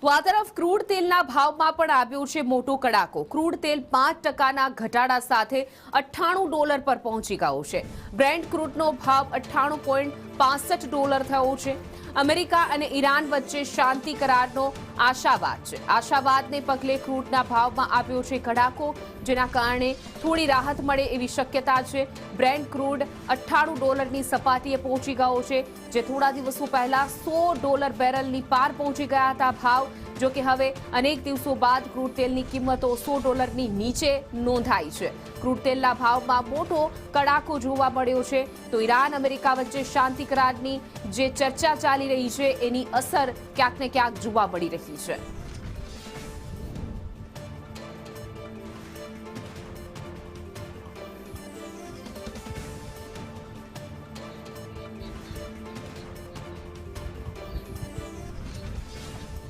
તો આ તરફ ક્રૂડ તેલના ભાવમાં પણ આવ્યો છે મોટો કડાકો। ક્રૂડ તેલ 5%ના ઘટાડા સાથે $98 પર પહોંચી ગયો છે। બ્રેન્ટ ક્રૂડનો ભાવ $98.65 થયો છે। અમેરિકા અને ઈરાન વચ્ચે શાંતિ કરારનો આશાવાદ છે। આશાવાદને પગલે ક્રૂડના ભાવમાં આવ્યો છે ઘટાડો, જેના કારણે થોડી રાહત મળે એવી શક્યતા છે। બ્રેન્ટ ક્રૂડ $98ની સપાટીએ પહોંચી ગયો છે, જે થોડા દિવસો પહેલા $100 બેરલની પાર પહોંચી ગયા હતા ભાવ। જો કે હવે અનેક દિવસો બાદ ક્રૂડ તેલની કિંમતો $100ની નીચે નોંધાઈ છે। ક્રૂડ તેલના ભાવમાં મોટો કડાકો જોવા મળ્યો છે। તો ઈરાન અમેરિકા વચ્ચે શાંતિ કરારની જે ચર્ચા ચાલી રહી છે એની અસર ક્યાંક ને ક્યાંક જોવા મળી રહી છે।